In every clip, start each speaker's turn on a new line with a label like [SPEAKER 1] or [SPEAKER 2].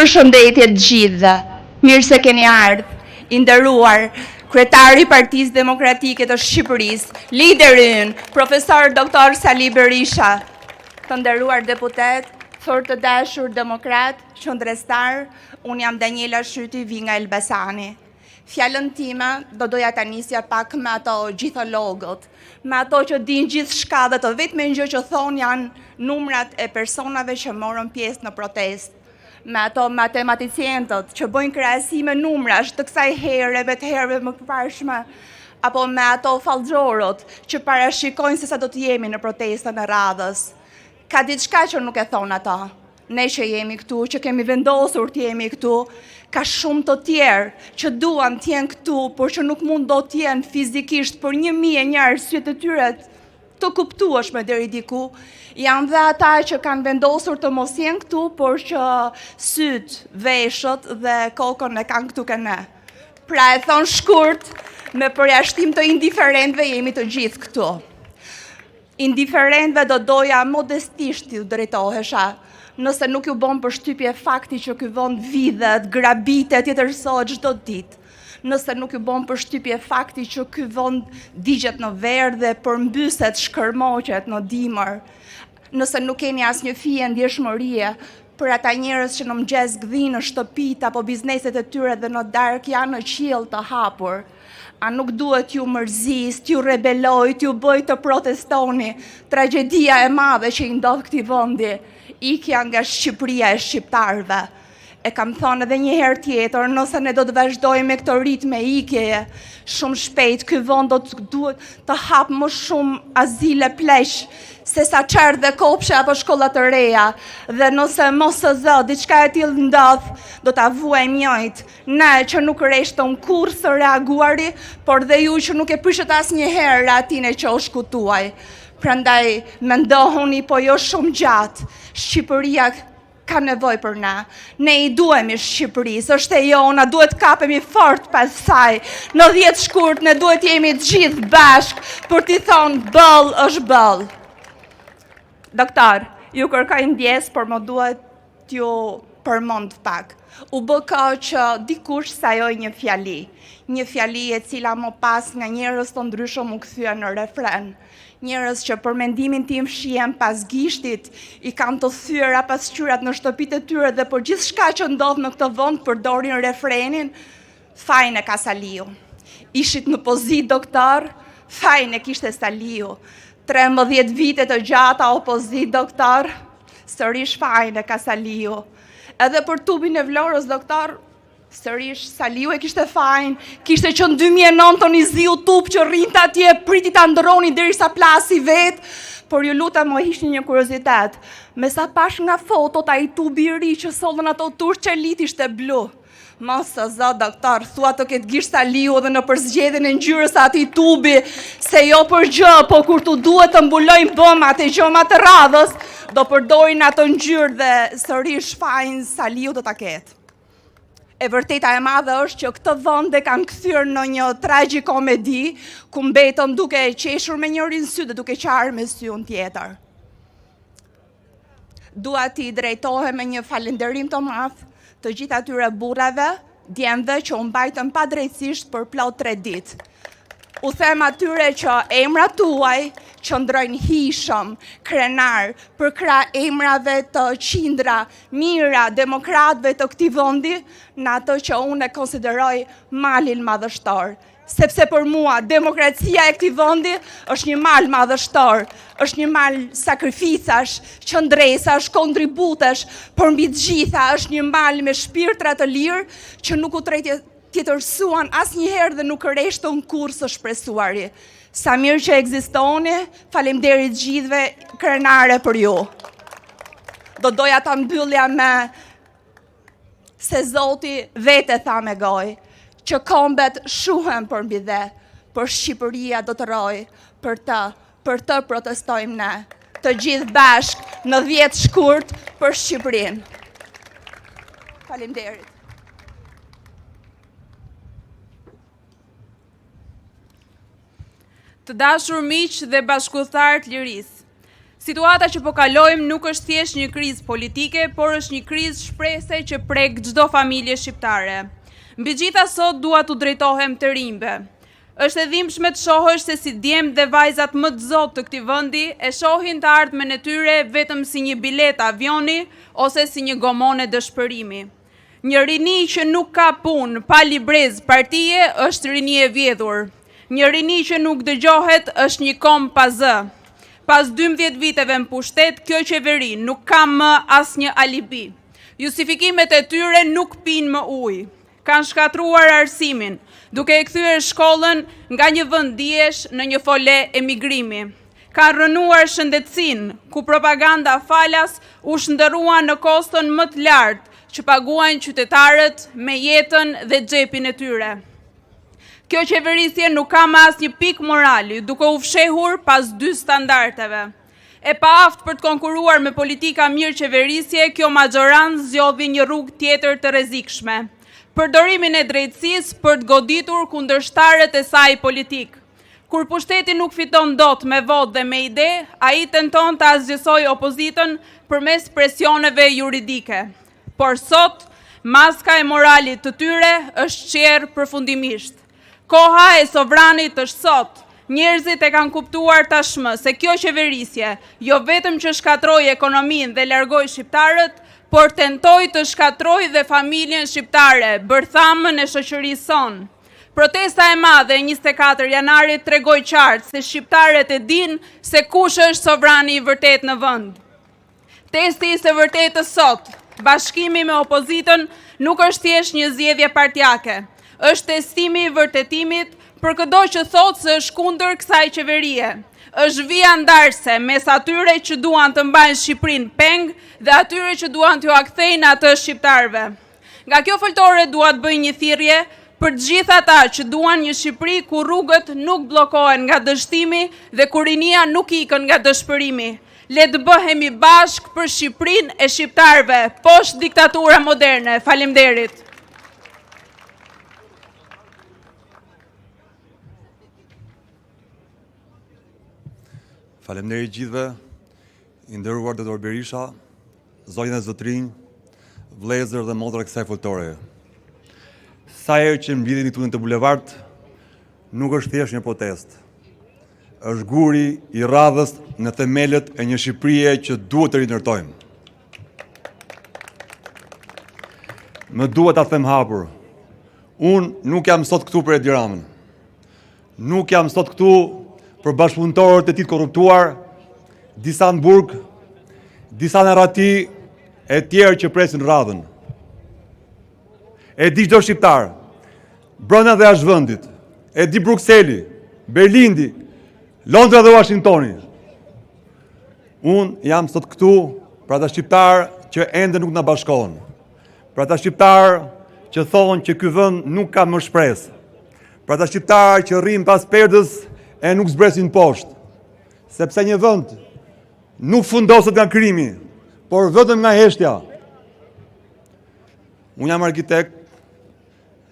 [SPEAKER 1] Përshëndetje të gjithëve, mirë se keni ardhur, i nderuar kryetari i Partisë Demokratike të Shqipërisë, lideri ynë, profesor Dr. Sali Berisha, të nderuar deputet, thor të dashur demokrat, qëndrestar, unë jam Daniela Shyti, vi nga Elbasani. Fjallën time do doja ta nisja pak me ato gjithologët, me ato që din gjithë shka dhe të vetme gjë që thonë janë numrat e personave që morën pjesë në protestë, me ato matematicientët që bojnë krahasime numrash të kësaj herëve të herëve më përparshme, apo me ato fallxorët që parashikojnë se sa do të jemi në protestën e radhës. Ka diçka që nuk e thonë ata. Ne që jemi këtu, që kemi vendosur të jemi këtu, ka shumë të tjerë që duan të jenë këtu, por që nuk mund do të jenë fizikisht për 1001 arsye të tyre të kuptueshme deri diku. Janë dhe ata që kanë vendosur të mos jenë këtu, por që syt, veshët dhe kokën e kanë këtu ne. Pra e thonë shkurt, me përjashtim të indiferentëve jemi të gjithë këtu. Indiferentëve do doja modestisht t'ju drejtohesha, nëse nuk ju bon përshtypje fakti që ky vend vidhet, grabitet, tjetërsohet çdo ditë. Nëse nuk ju bon përshtypje fakti që ky vend digjet në verë dhe përmbyset, shkërmoqet në dimër. Nëse nuk keni asnjë fije ndjeshmërie për ata njerëz që në mëngjes gdhinë në shtëpit apo bizneset e tyre dhe në darkë janë në qiell të hapur. A nuk duhet ju mërzis, t'ju rebeloj, t'ju bëj të protestoni, tragedia e madhe që i ndodh këtij vendi, ikja nga Shqipëria e shqiptarëve. E kam thonë edhe një herë tjetër, nëse ne do të vazhdojmë me këtë ritme ikjeje, shumë shpejt ky vend do të duhet të hap më shumë azile pleq, se sa çerdhe dhe kopshe apo shkolla të reja, dhe nëse mos e zë, diçka e tillë ndodh, do ta vuajmë njëjt. Ne që nuk reshtëm kurrë së reaguari, por dhe ju që nuk e prishët asnjëherë atin e qoshkut tuaj. Prandaj mendohuni, po jo shumë gjatë, Shqipëria ka nevojë për na. Ne i duhemi Shqipërisë, është e jona, duhet kapemi fort pas saj. Në 10 shkurt ne duhet jemi të gjithë bashkë për t'i thonë bëll është bëll. Doktor, ju kërkoj ndjes, por më duhet t'ju përmend pak. U bë kohë që dikush sajoj një fjali e cila më pas nga njerëz të ndryshëm u kthye në refren. Njerëz që për mendimin tim shihen pas gishtit, i kanë të thyera pasqyrat në shtëpitë e tyre dhe për gjithçka që ndodh në këtë vend përdorin refrenin fajin e ka Saliu. Ishit në pozitë doktor, fajin e kishte Saliu. 13 vite të gjata opozit doktor, sërish fajin e ka Saliu. Edhe për tubin e Vlorës doktor, sërish Saliu e kishte fajin, kishte që në 2009 të një ziu tub që rrinte atje, priti ta ndroni derisa plasi vetë, por ju lutem më ishte një kuriozitet. Me sa pash nga fotot ai tubi i ri që sollën ato turq qelit ishte blu. Mos e zë doktor, thua të ketë gisht Saliu edhe në përzgjedhjen e ngjyrës atij tubi, se jo për gjë, po kur tu duhet të mbulojnë bëmat e gjomat të radhës, do përdorin ato ngjyrë dhe sërish fajin Saliu do ta ketë. E vërteta e madhe është që këtë vend e kanë kthyer në një tragjikomedi ku mbetëm duke qeshur me njërin sy dhe duke qarë me syun tjetër. Dua t'i drejtohem me një falënderim të madh të gjithë atyre burrave, djemve që u mbajtën padrejtisht për plot 3 ditë. U them atyre që emrat tuaj qëndrojnë hishëm, krenar, për krah emrave të qindra, mira, demokratëve të këtij vendi, në ato që unë e konsideroj malin madhështor. Sepse për mua demokracia e këtij vendi është një mal madhështor, është një mal sakrificash, qëndresash, kontributesh, por mbi të gjitha është një mal me shpirtra të lirë që nuk u tjetërsuan asnjëherë dhe nuk reshtën kurrë së shpresuari. Sa mirë që ekzistoni, faleminderit gjithëve, krenare për ju. Do doja ta mbyllja me se Zoti vete tha me gojë, që kombet shuhen për mbi dhe, por Shqipëria do të rojë, për të protestojmë ne, të gjithë bashkë në 10 shkurt për Shqipërinë. Faleminderit.
[SPEAKER 2] Të dashur miq dhe bashkëkohëtar të Lirisë, Situata që po kalojmë nuk është thjesht një krizë politike, por është një krizë shprehse që prek çdo familje shqiptare. Mbi gjitha sot dua t'u drejtohem të rinjve. Është e dhimbshme të shohësh se si djemtë dhe vajzat më të zotë të këtij vendi e shohin të ardhmen e tyre vetëm si një biletë avioni ose si një gomone dëshpërimi. Një rini që nuk ka punë pa librez partie është rini e vjedhur. Një rini që nuk dëgjohet është një kom pa zë. Pas 12 viteve në pushtet, kjo qeveri nuk ka më asnjë alibi. Justifikimet e tyre nuk pinë më ujë. Kanë shkatruar arsimin, duke e kthyer shkollën nga një vend dijesh në një fole emigrimi. Kanë rënuar shëndetësinë, ku propaganda falas u shndërrua në koston më të lartë që paguajnë qytetarët me jetën dhe xhepin e tyre. Kjo qeverisje nuk ka më asnjë pikë morali, duke u fshehur pas 2 standardeve. E paaft për të konkuruar me politika mirë qeverisje, kjo majorancë zgjodhi një rrugë tjetër të rrezikshme. Përdorimin e drejtësisë për të goditur kundërshtarët e saj politik. Kur pushteti nuk fiton dot me votë dhe me ide, ai tenton të asgjësojë opozitën përmes presioneve juridike. Por sot, maska e moralit të tyre është qerë përfundimisht. Koha e sovranit është sot. Njerëzit e kanë kuptuar tashmë se kjo qeverisje jo vetëm që shkatroi ekonominë dhe largoi shqiptarët, por tentoi të shkatrojë dhe familjen shqiptare, bërthamën e shoqërisë sonë. Protesta e madhe e 24 janarit tregoi qartë se shqiptarët e dinë se kush është sovrani i vërtet në vend. Testi i së vërtetës sot, bashkimi me opozitën, nuk është thjesht një zgjedhje partijake. Është testimi i vërtetimit për çdo që thotë se është kundër kësaj qeverie. Është vija ndarëse mes atyre që duan të mbajnë Shqipërinë peng dhe atyre që duan t'ju kthejnë atë shqiptarëve. Nga kjo foltore dua të bëj një thirrje për të gjithë ata që duan një Shqipëri ku rrugët nuk bllokohen nga dështimi dhe ku rinia nuk ikën nga dëshpërimi. Le të bëhemi bashkë për Shqipërinë e shqiptarëve, poshtë diktatura moderne. Faleminderit.
[SPEAKER 3] Faleminderit gjithëve, i nderuar Dr. Berisha, zonjë dhe zotrinj, vëllezër dhe motra kësaj foltore. Sa herë që mblidhemi këtu në bulevard, nuk është thjesht një protestë. Është guri i radhës në themelët e një Shqipërie që duhet të rinërtojmë. Më duhet ta them hapur. Unë nuk jam sot këtu për Edi Ramën. Nuk jam sot këtu për bashkëpunëtorët e tij të korruptuar, disa në burg, disa në rati e tjerë që presin radhën. E di çdo shqiptar, brenda dhe jashtë vendit, e di Brukseli, Berlindi, Londra dhe Washingtoni. Unë jam sot këtu për ata shqiptar që ende nuk na bashkohen. Për ata shqiptar që thonë që ky vend nuk ka më shpresë. Për ata shqiptar që rrin pas perdës e nuk zbresin poshtë, sepse një vend nuk fundoset nga krimi, por vetëm nga heshtja. Unë jam arkitekt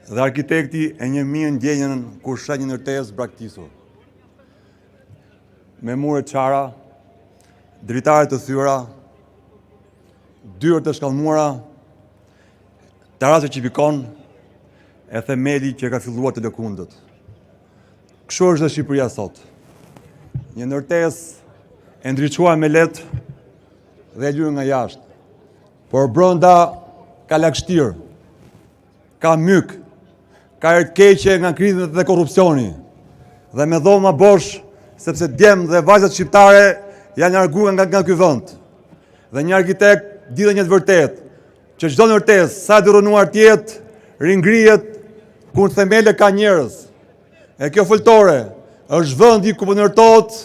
[SPEAKER 3] dhe arkitekti e një mirë ndjenjën kur shet një ndërtesë braktisur. Me mure çara, dritare të thyra, dyrë të shkallmuara, terase që pikon e themeli që ka filluar të lëkundët. Kështu është dhe Shqipëria sot. Një ndërtesë e ndriçuar me letë dhe e lyrë nga jashtë. Por brenda ka lagështirë, ka myk, ka ertëkeqe nga krizat dhe korrupsioni. Dhe me dhoma bosh, sepse djemë dhe vajzat shqiptare janë larguar nga ky vend. Dhe një arkitekt di dhe një të vërtet, që çdo ndërtesë sa të rënuar të jetë, ringrihet ku në themele ka njerëz. E kjo foltore është vendi ku ndërtohet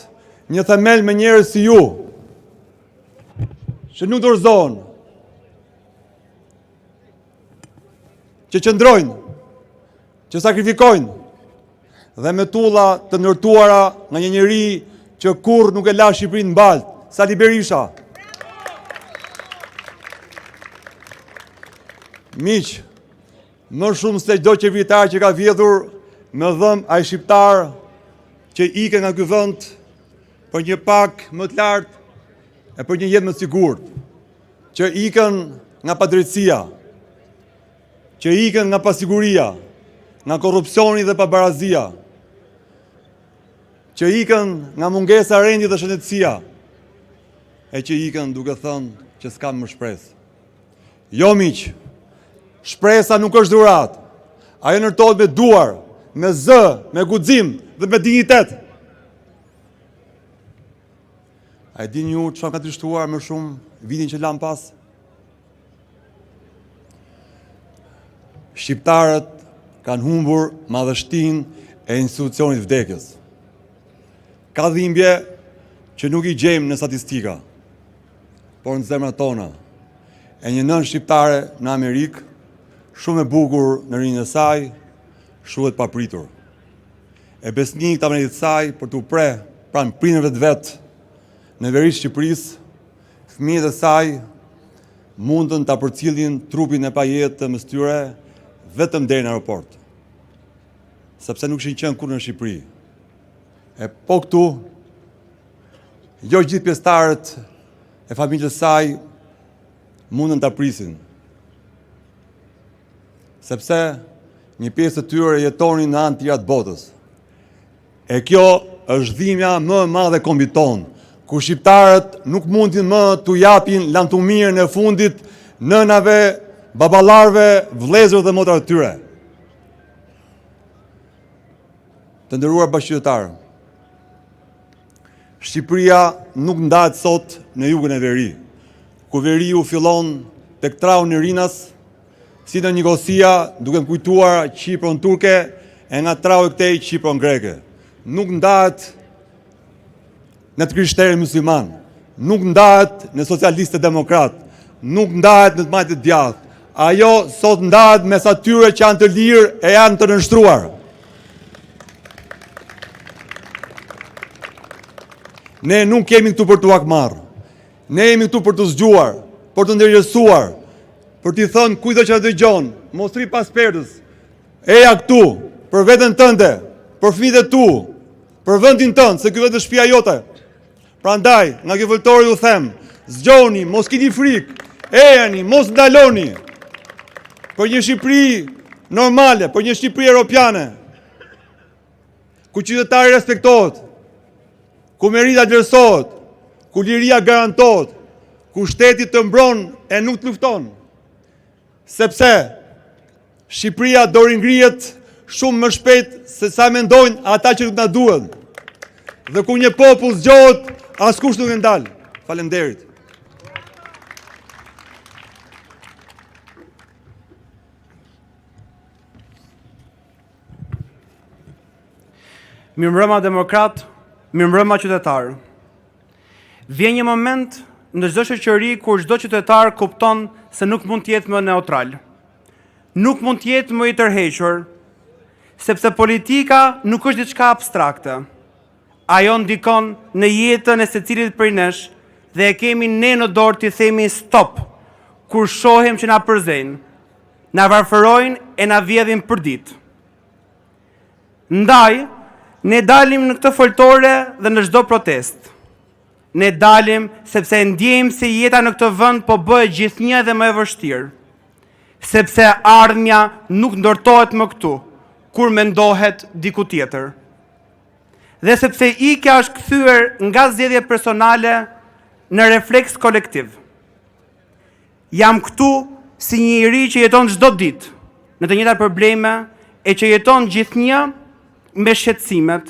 [SPEAKER 3] një themel me njerëz si ju, që nuk dorëzohen, që qëndrojnë, që sakrifikojnë dhe me tulla të ndërtuara nga një njeri që kurrë nuk e la Shqipërinë në baltë, Sali Berisha. Miq, më shumë se çdo qeveritar që ka vjedhur, me dhëm ai shqiptar që ike nga ky vend për një pak më të lartë e për një jetë më sigurt, që ikën nga padrejtësia, që ikën nga pasiguria, nga korrupsioni dhe pabarazia, që ikën nga mungesa e rendit dhe shëndetësia, e që ikën duke thënë që s'kam më shpresë. Jo miq, shpresa nuk është dhuratë. Ajo ndërtohet me duar, me zë, me guxim dhe me dinjitet. A e dini ju çfarë ka trishtuar më shumë vitin që lan pas? Shqiptarët kanë humbur madhështinë e institucionit vdekjes. Ka dhimbje që nuk i gjejmë në statistika, por në zemrat tona. E një nën shqiptare në Amerikë, shumë e bukur në rinjën e saj, shuhet papritur. E besnik të amenit saj për t'u pranë prindërve të vetë në veri Shqipërisë, fëmijët e saj mundën ta përcjellin trupin e pajetë të mësë tyre vetëm deri në aeroport, sepse nuk ishin qenë kurrë në Shqipëri. E po këtu, jo gjithë pjesëtarët e familjes saj mundën ta prisin, sepse një pjesë të tyre jetonin në anë tjera të botës. E kjo është dhimbja më e madhe e kombit tonë, ku shqiptarët nuk mundin më t'u japin lantumirën e fundit nënave, baballarëve, vëllezërve dhe motrat e tyre. Të nderuar bashkëqytetarë, Shqipëria nuk ndahet sot në jugën e veri, ku veriu fillon tek trau në Rinas, si në Nikosia, duke më kujtuar Qipron turke, e nga trau e këtej Qipron greke. Nuk ndahet në të krishterë musliman, nuk ndahet në socialistë demokrat, nuk ndahet në të majtë të djathtë. Ajo sot ndahet mes atyre që janë të lirë e janë të nënshtruar. Ne nuk kemi këtu për t'u akmarrë. Ne jemi këtu për të zgjuar, për të ndërgjegjësuar, për t'i thënë kujdo që dëgjon, mos rri pas perdës. Eja këtu, për veten tënde, për fëmijët e tu, për vendin tënd, se ky vetë është shtëpia jote. Prandaj, nga ky fëltori ju them, zgjoni, mos keni frikë, ejani, mos ndaloni. Për një Shqipëri normale, për një Shqipëri europiane, ku qytetari respektohet, ku merita vlerësohet, ku liria garantohet, ku shteti të mbron e nuk të lufton. Sepse Shqipëria do ringrihet shumë më shpejt se sa mendojnë ata që nuk na duhen. Dhe ku një popull zgjohet, askush nuk e ndal. Faleminderit.
[SPEAKER 4] Mirëmbrëma demokrat, mirëmbrëma qytetar. Vjen një moment në çdo shoqëri kur çdo qytetar kupton se nuk mund të jetë më neutral. Nuk mund të jetë më i tërhequr, sepse politika nuk është diçka abstrakte. Ajo ndikon në jetën e secilit prej nesh dhe e kemi ne në dorë të themi stop kur shohim që na përzejnë, na varfërojnë e na vjedhin për ditë. Ndaj, ne dalim në këtë foltore dhe në çdo protest. Ne dalim sepse ndjejmë se jeta në këtë vend po bëhet gjithnjë edhe më e vështirë. Sepse ardhmja nuk ndërtohet më këtu, kur mendohet diku tjetër. Dhe sepse ikja është kthyer nga zgjedhje personale në refleks kolektiv. Jam këtu si një iri që jeton çdo ditë në të njëjtat probleme e që jeton gjithnjë me shqetësimet,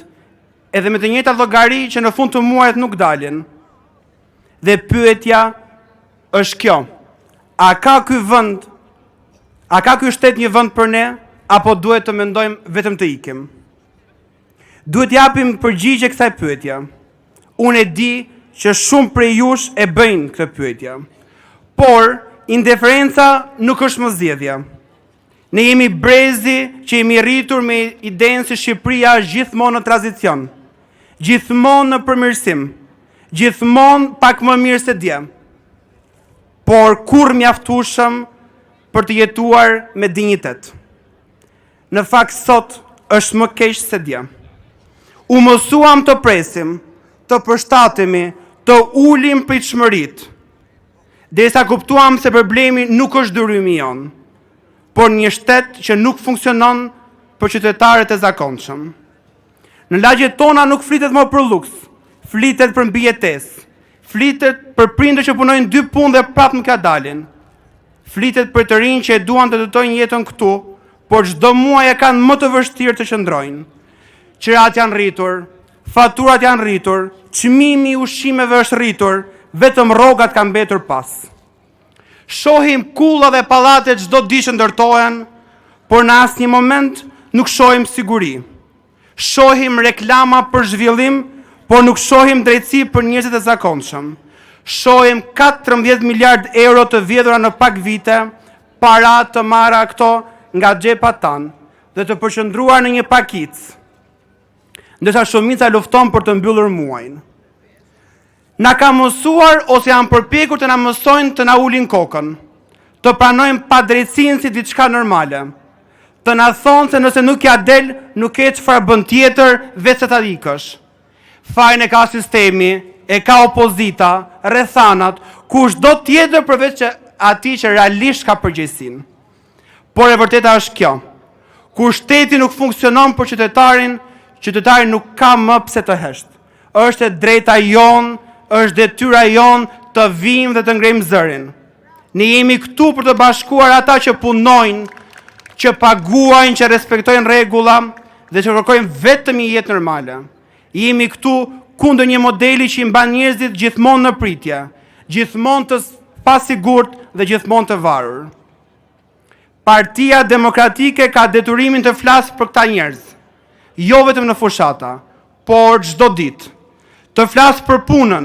[SPEAKER 4] edhe me të njëjtat llogari që në fund të muajit nuk dalin. Dhe pyetja është kjo: a ka ky vend, a ka ky shtet një vend për ne, apo duhet të mendojmë vetëm të ikim? Duhet japim përgjigje kësaj pyetje. Unë e di që shumë prej jush e bëjnë këtë pyetje, por indiferenca nuk është më zgjedhje. Ne jemi brezi që jemi rritur me idenë se Shqipëria është gjithmonë në tranzicion, gjithmonë në përmirësim, gjithmonë pak më mirë se dje, por kur mjaftueshëm për të jetuar me dinjitet. Në fakt sot është më keq se dje. U mësuam të presim, të përshtatemi, të ulim pritshmëritë, derisa kuptuam se problemi nuk është dërimi jonë, por një shtet që nuk funksionon për qytetarët e zakonshëm. Në lagjet tona nuk flitet më për luks, flitet për mbijetesë, flitet për prindër që punojnë 2 punë dhe prapë nuk ja dalin. Flitet për të rinj që e duan të jetojnë jetën këtu, por çdo muaj e kanë më të vështirë të qëndrojnë. Qirat janë rritur, faturat janë rritur, çmimi i ushqimeve është rritur, vetëm rrogat kanë mbetur pas. Shohim kulla dhe pallate çdo ditë që ndërtohen, por në asnjë moment nuk shohim siguri. Shohim reklama për zhvillim, por nuk shohim drejtësi për njerëzit e zakonshëm. Shohim 14 miliard euro të vjedhura në pak vite, para të marra këto nga xhepat tanë dhe të përqendruar në një pakicë, ndërsa shumica lufton për të mbyllur muajin. Na ka mësuar ose janë përpjekur të na mësojnë të na ulin kokën, të pranojmë padrejtësinë si diçka normale, të na thonë se nëse nuk ja del, nuk ke çfarë bën tjetër veç se ta ikësh. Fajin e ka sistemi, e ka opozita, rrethanat, kushdo tjetër përveç që atij që realisht ka përgjegjësinë. Por e vërteta është kjo. Kur shteti nuk funksionon për qytetarin, qytetari nuk ka më pse të hesht. Është e drejta jon, është detyra jon të vijmë dhe të ngrejmë zërin. Ne jemi këtu për të bashkuar ata që punojnë, që paguajnë, që respektojnë rregulla dhe që kërkojnë vetëm një jetë normale. Jemi këtu kundër një modeli që i mban njerëzit gjithmonë në pritje, gjithmonë të pasigurt dhe gjithmonë të varur. Partia Demokratike ka deturimin të flasë për këta njerëz, jo vetëm në fushata, por çdo ditë. Të flasë për punën,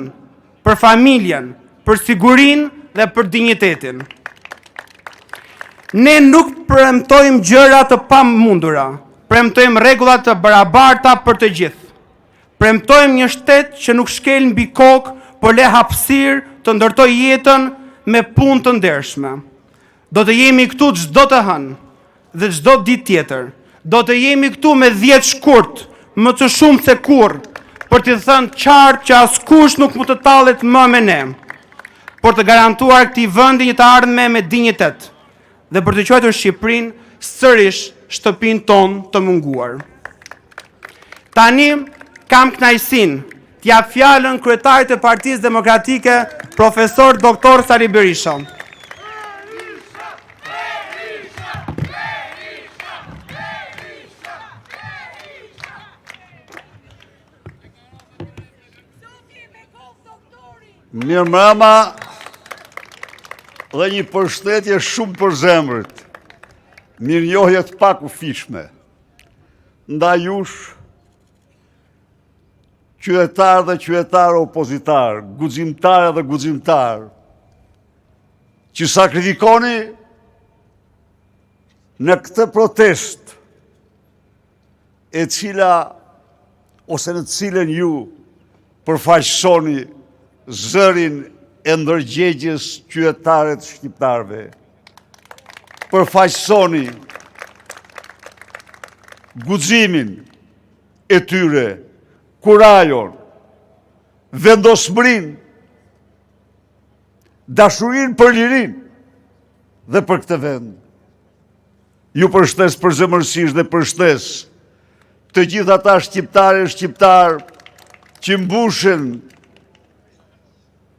[SPEAKER 4] për familjen, për sigurinë dhe për dinjitetin. Ne nuk premtojmë gjëra të pamundura, premtojmë rregulla të barabarta për të gjithë. Premtojmë një shtet që nuk shkel mbi kokë, por le hapësirë të ndërtoj jetën me punë të ndershme. Do të jemi këtu çdo të hënë dhe çdo ditë tjetër. Do të jemi këtu me 10 shkurt, më të shumë se kurrë, për t'i thënë qartë që askush nuk mund të tallet më me ne, por të garantuar këtij vendi një të ardhme me dinjitet dhe për të quajtur Shqipërinë sërish shtëpinë tonë të munguar. Tani kam kënaqësinë t'jap fjalën kryetarit të Partisë Demokratike, profesor doktor Sali Berisha.
[SPEAKER 5] Mirë mbrëma dhe një përshëndetje shumë përzemërt, mirënjohje të pakufishme ndaj jush, qytetar dhe qytetar opozitar, guximtar dhe guximtar, që sakrifikoni në këtë protest e cila ose në cilën ju përfaqësoni zërin e ndërgjegjes qytetare të shqiptarëve. Përfaqësoni guximin e tyre, kurajon, vendosmërinë, dashurinë për lirinë dhe për këtë vend. Ju përshtes përzemërsisht dhe përshtes të gjithë ata shqiptar që mbushen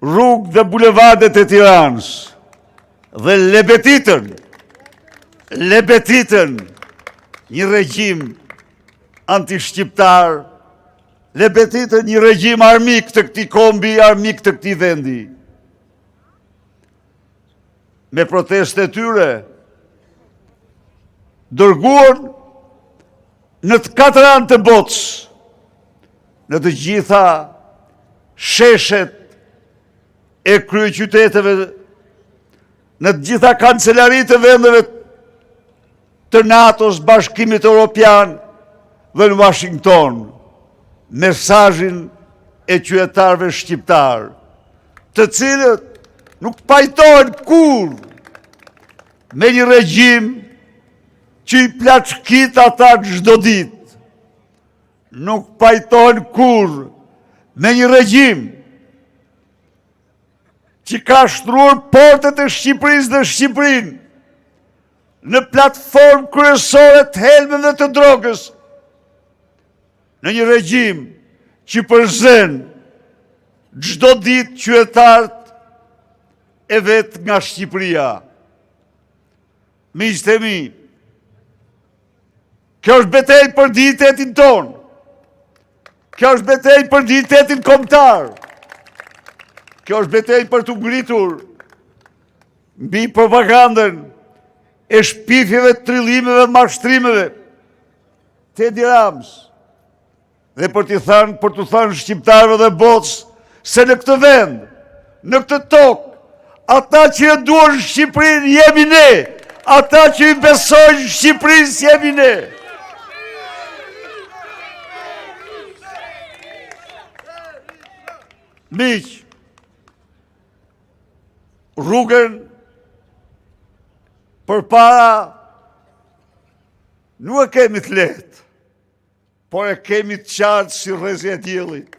[SPEAKER 5] rrugë dhe bulevardet e Tiranës dhe lebetitën një regjim anti-shqiptar, lebetitën një regjim armik të këtij kombi, armik të këtij vendi. Me protestë e tyre dërguar në të 4 anë të botës, në të gjitha sheshet e kryeqyteteve, në të gjitha kancelarit e vendeve të NATO-s, Bashkimit Evropian dhe në Washington, mesazhin e qytetarëve shqiptar, të cilët nuk pajtohen kurrë me një regjim që i plaçkit ata çdo ditë. Nuk pajtohen kurrë me një regjim që ka shtruar portët e Shqipërisë dhe Shqipërinë në platformë kryesore të helmeve të drogës, në një regjim që përzen çdo ditë qytetarët e vetë nga Shqipëria. Miqtë e mi, kjo është betejë për dignitetin tonë. Kjo është betejë për dignitetin kombëtar. Kjo është betejë për të ngritur mbi propagandën e shpifjeve, trillimeve, mashtrimeve të Edi Ramës. Dhe për të thënë shqiptarëve dhe botës se në këtë vend, në këtë tokë, ata që e duan Shqipërinë jemi ne, ata që i besojnë Shqipërisë jemi ne. Miq, rrugën përpara nuk e kemi të lehtë, por e kemi të qartë si rrezi e diellit.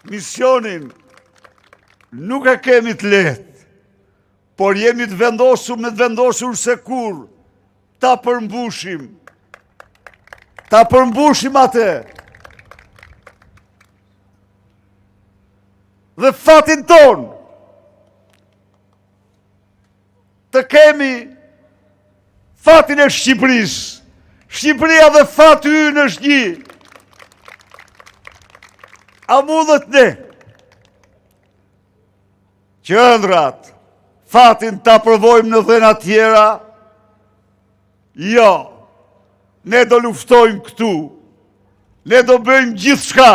[SPEAKER 5] Misionin nuk e kemi të lehtë, por jemi të vendosur se kur ta përmbushim. Ta përmbushim atë. Dhe fatin ton të kemi fatin e Shqipërisë. Shqipëria dhe fati ynë është një. A mundet ne që ëndrat fatin ta provojmë në dhëna tjera? Jo. Ne do luftojmë këtu. Ne do bëjmë gjithçka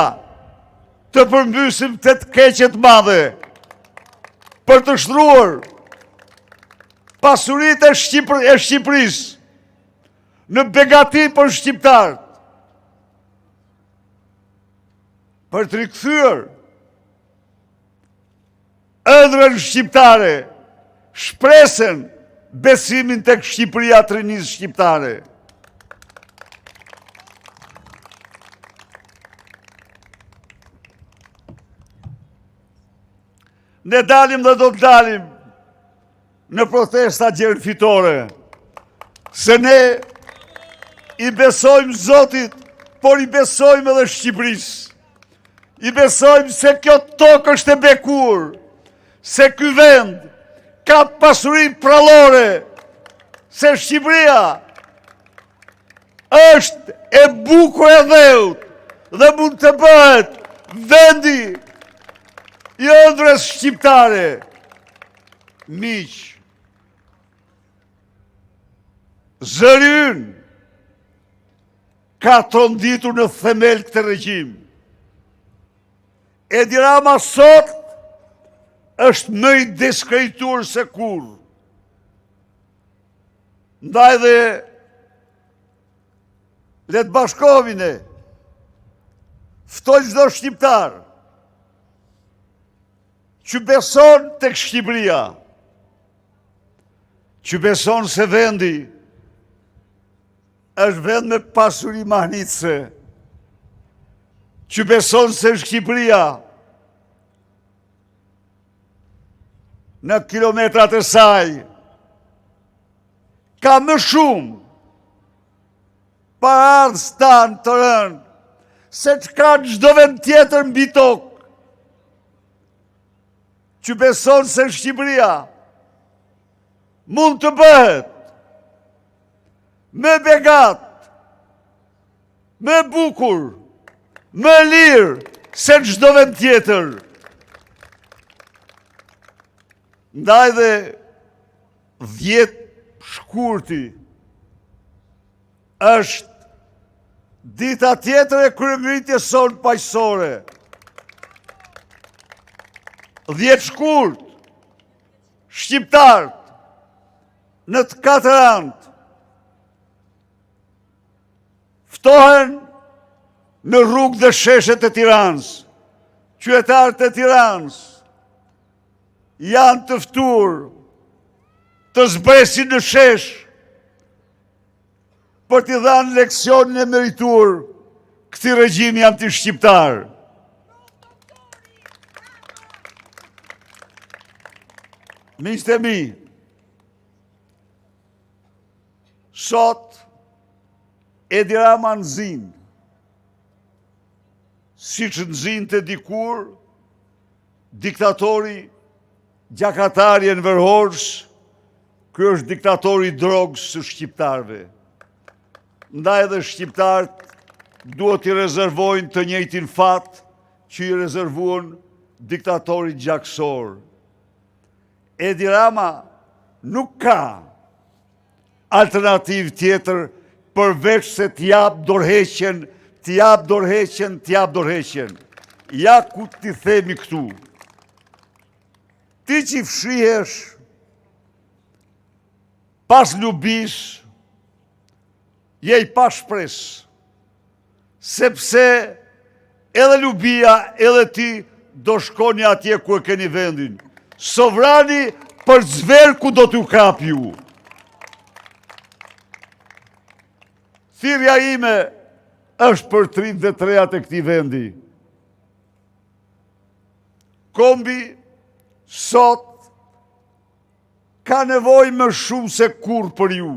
[SPEAKER 5] të përmbysim të keqet madhe, për të shtruar pasuritë e Shqipërisë në begati për shqiptarët, për të rikthyer ëndrrën shqiptare, shpresën, besimin tek Shqipëria të rinisë shqiptare. Ne dalim dhe do të dalim në protesta gjerëfitore, se ne i besojmë Zotit, por i besojmë edhe Shqipërisë. I besojmë se kjo tokë është e bekur, se ky vend ka pasuri prallore, se Shqipëria është e bukur e dheut dhe mund të bëhet vendi i ëndrrës shqiptare. Miq, zëri ynë ka tronditur në themel këtë regjim. Edi Rama sot është më i diskredituar se kur. Ndaj dhe le të bashkohemi ne, ftoj çdo shqiptar që beson tek Shqipëria, që beson se vendi është vend me pasuri mahnitëse, që beson se Shqipëria në kilometrat e saj ka më shumë para ardhës tanë të rënë se çka çdo vend tjetër mbi tokë, që beson se Shqipëria mund të bëhet më begat, më bukur, më lirë se çdo vend tjetër. Ndaj dhe 10 shkurti është dita tjetër e kryengritjes sonë paqësore. 10 shkurt, shqiptarët në të 4 anë ftohen në rrugë dhe sheshet e Tiranës. Qytetarët e Tiranës janë të ftuar të zbresin në shesh për t'i dhanë leksionin e merituar këtij regjimi anti-shqiptar. Miqtë e mi, sot Edi Rama nëzin, si që nëzin të dikur, diktatori gjakatari Enver Hoxha, ky është diktatori drogës së shqiptarve. Ndaj edhe shqiptarët duhet i rezervojnë të njëjtin fat që i rezervuan diktatorit gjaksor. Edi Rama nuk ka alternativ tjetër përveç se t'jap dorëheqjen, t'jap dorëheqjen, t'jap dorëheqjen. Ja ku t'i themi këtu. Ti që fshihesh pas lubish, je i pa shpresë, sepse edhe lubia, edhe ti do shkoni atje ku e keni vendin. Sovrani për zver ku do t'u kap ju. Thirrja ime është për 33-at e këtij vendi. Kombi sot ka nevoj më shumë se kur për ju.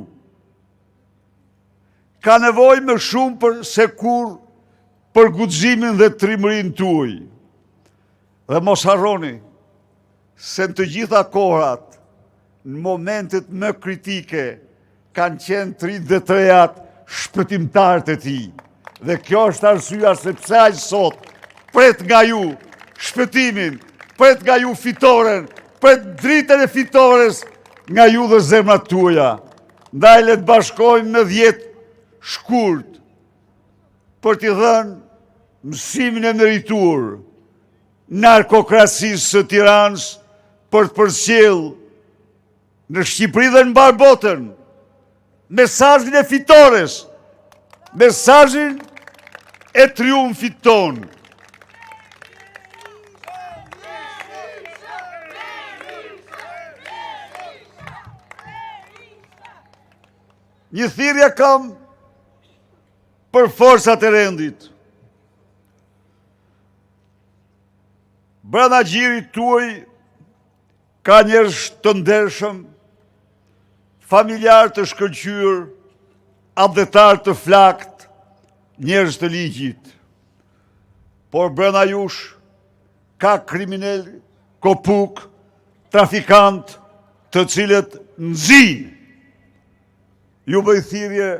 [SPEAKER 5] Ka nevoj më shumë se kur për guximin dhe trimërin tuaj. Dhe mos harroni se në të gjitha kohrat, në momentet më kritike, kanë qenë 33-at shpëtimtarët e tij. Dhe kjo është arsyeja se pse aq sot pret nga ju shpëtimin, pret nga ju fitoren, pret dritën e fitores nga ju dhe zemrat tuaja. Ndaj le të bashkojmë me 10 shkurt për t'i dhënë mësimin e meritur narkokracisë së Tiranës për të përcjellë në Shqipëri dhe në mbar botën mesazhin e fitores, mesazhin e triumfit tonë. Një thirrje kam për forcat e rendit. Brenda gjirit tuaj ka njerëz të ndershëm, familjar të shkëlqyer, abdetar të flakt, njerëz të ligjit. Por brenda jush ka kriminal, kopuk, trafikant, të cilët nxin. Ju bëj thirrje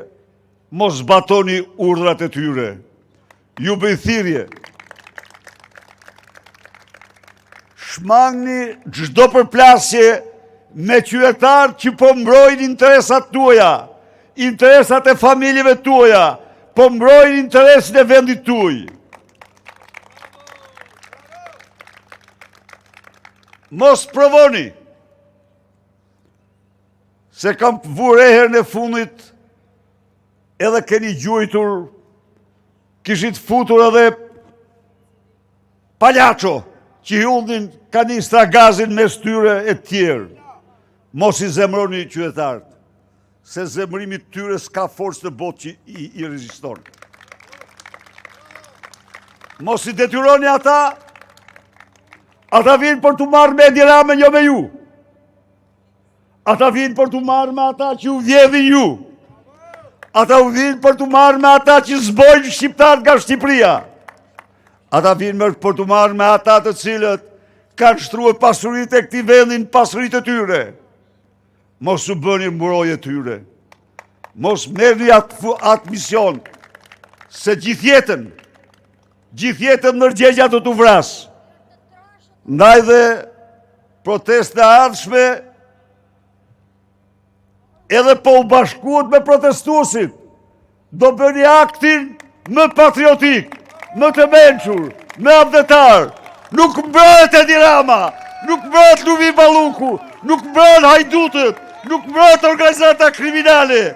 [SPEAKER 5] mos zbatoni urdhrat e tyre. Ju bëj thirrje shmangni çdo përplasje me qytetarë që po mbrojnë interesat tuaja, interesat e familjeve tuaja, po mbrojnë interesin e vendit tuaj. Mos provoni, se kam vurë herën e fundit, edhe keni gjujtur, kishit futur edhe palaqo, që hyllnin kanistra gazin mes tyre e tjerë. Mos i zemroni qytetarët, se zemrimi tyre s'ka forcë në botë që i reziston. Mos i detyroni ata vinë për të marrë me Edi Ramën, jo me ju. Ata vinë për të marrë me ata që u vjedhin ju. Ata vinë për të marrë me ata që zbojnë shqiptarët nga Shqipëria. Ata vinë për të marrë me ata të cilët kanë shtruar pasuritë e këtij vendi, pasuritë e tyre. Mos u bëni mburoje tyre. Mos merrni atë mision, se gjithjetën ndërgjegja do t'u vras. Ndaj dhe protesta e ardhshme edhe po u bashkuat me protestuesit, do bëni aktin më patriotik, më të mençur, më abdetar. Nuk mbrohet Edi Rama, nuk mbrohet Lumi Balluku, nuk mbrohen hajdutët, nuk mbrohet organizata kriminale.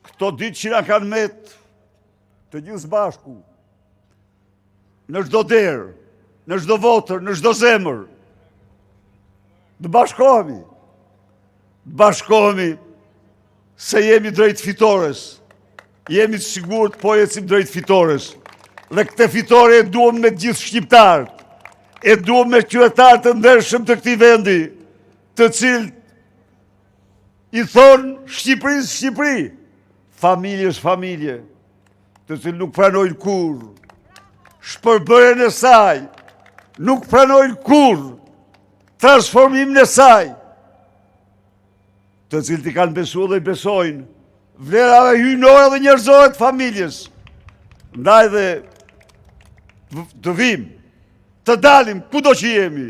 [SPEAKER 5] Këto ditë që na kanë met të gjithë bashku, në çdo derë, në çdo votër, në çdo zemër, të bashkohemi se jemi drejt fitores, jemi të sigurt po ecim drejt fitores. Dhe këtë fitore e duam me gjithë shqiptarët, e duam me qytetarët të ndershëm të këtij vendi, të cilët i thonë Shqipërisë Shqipëri, familjes familje, të cilët nuk pranojnë kur shpërbërjen e saj, nuk pranojnë kur transformimin e saj, të cilët i kanë besuar dhe i besojnë vlerave hyjnore dhe njerëzore të familjes. Ndaj dhe të vim, të dalim kudo që jemi,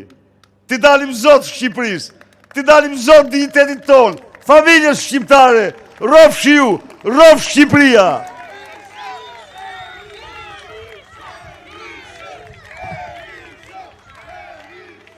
[SPEAKER 5] të dalim zotë Shqipërisë, të dalim zotë dignitetit tonë, familjes shqiptare, rrofsh ju, rrofsh Shqipëria.